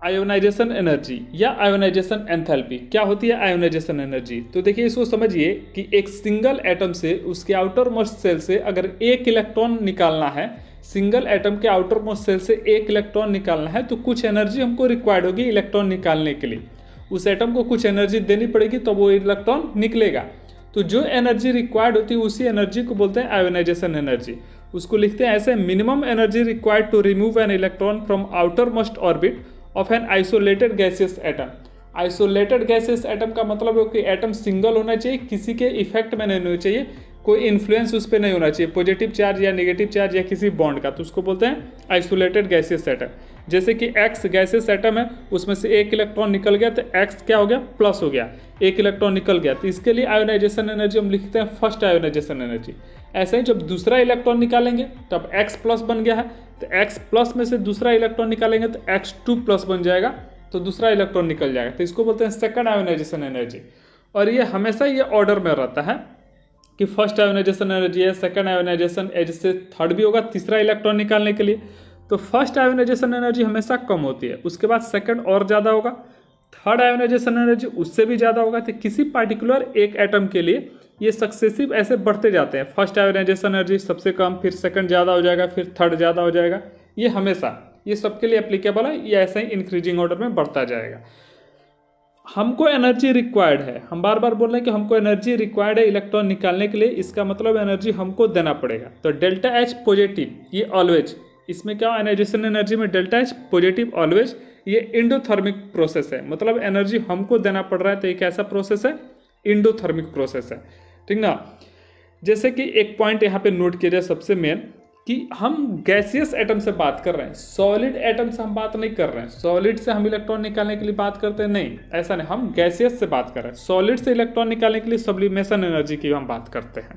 Ionisation energy या ionisation enthalpy. क्या होती है आयोनाइजेशन एनर्जी? तो देखिए इसको समझिए कि एक सिंगल एटम से उसके आउटर मोस्ट सेल से अगर एक इलेक्ट्रॉन निकालना है, सिंगल एटम के आउटर मोस्ट सेल से एक इलेक्ट्रॉन निकालना है, तो कुछ एनर्जी हमको रिक्वायर्ड होगी इलेक्ट्रॉन निकालने के लिए। उस एटम को कुछ एनर्जी देनी पड़ेगी तो वो इलेक्ट्रॉन निकलेगा। तो जो एनर्जी रिक्वायर्ड होती है उसी एनर्जी को बोलते हैं आयोनाइजेशन एनर्जी। उसको लिखते हैं ऐसे, minimum energy required to remove an electron from outermost orbit of an isolated gaseous atom. Isolated gaseous atom का मतलब है कि एटम सिंगल होना चाहिए, किसी के इफेक्ट में नहीं होना चाहिए, कोई इन्फ्लुएंस उस पर नहीं होना चाहिए, पॉजिटिव चार्ज या नेगेटिव चार्ज या किसी बॉन्ड का, तो उसको बोलते हैं आइसोलेटेड गैसियस एटम। जैसे कि एक्स गैसियस एटम है, उसमें से एक इलेक्ट्रॉन निकल गया तो एक्स क्या हो गया, प्लस हो गया, एक इलेक्ट्रॉन निकल गया, तो इसके लिए आयोनाइजेशन एनर्जी हम लिखते हैं फर्स्ट आयोनाइजेशन एनर्जी। ऐसे ही जब दूसरा इलेक्ट्रॉन निकालेंगे तब एक्स प्लस बन गया है, तो एक्स प्लस में से दूसरा इलेक्ट्रॉन निकालेंगे तो एक्स टू प्लस बन जाएगा, तो दूसरा इलेक्ट्रॉन निकल जाएगा, तो इसको बोलते हैं सेकंड आयोनाइजेशन एनर्जी। और ये हमेशा ये ऑर्डर में रहता है कि फर्स्ट आयोनाइजेशन एनर्जी है, सेकंड आयोनाइजेशन एज से थर्ड भी होगा तीसरा इलेक्ट्रॉन निकालने के लिए। तो फर्स्ट आयोनाइजेशन एनर्जी हमेशा कम होती है, उसके बाद सेकंड और ज़्यादा होगा, थर्ड आयोनाइजेशन एनर्जी उससे भी ज़्यादा होगा। तो किसी पार्टिकुलर एक एटम के लिए ये सक्सेसिव ऐसे बढ़ते जाते हैं, फर्स्ट आयोनाइजेशन एनर्जी सबसे कम, फिर सेकंड ज़्यादा हो जाएगा, फिर थर्ड ज़्यादा हो जाएगा। ये हमेशा, ये सबके लिए एप्लीकेबल है, ये ऐसे ही इंक्रीजिंग ऑर्डर में बढ़ता जाएगा। हमको एनर्जी रिक्वायर्ड है, हम बार बार बोल रहे हैं कि हमको एनर्जी रिक्वायर्ड है इलेक्ट्रॉन निकालने के लिए, इसका मतलब एनर्जी हमको देना पड़ेगा। तो डेल्टा एच पॉजिटिव, ये ऑलवेज, इसमें क्या आयोनाइजेशन एनर्जी में डेल्टा एच पॉजिटिव ऑलवेज, ये इंडोथर्मिक प्रोसेस है, मतलब एनर्जी हमको देना पड़ रहा है, तो ये कैसा प्रोसेस है, इंडोथर्मिक प्रोसेस है, ठीक ना। जैसे कि एक पॉइंट यहाँ पे नोट किया जाए सबसे मेन, कि हम गैसियस एटम से बात कर रहे हैं, सॉलिड एटम से हम बात नहीं कर रहे हैं। सॉलिड से हम इलेक्ट्रॉन निकालने के लिए बात करते हैं, नहीं ऐसा नहीं, हम गैसियस से बात कर रहे हैं। सॉलिड से इलेक्ट्रॉन निकालने के लिए सब्लिमेशन एनर्जी की हम बात करते हैं।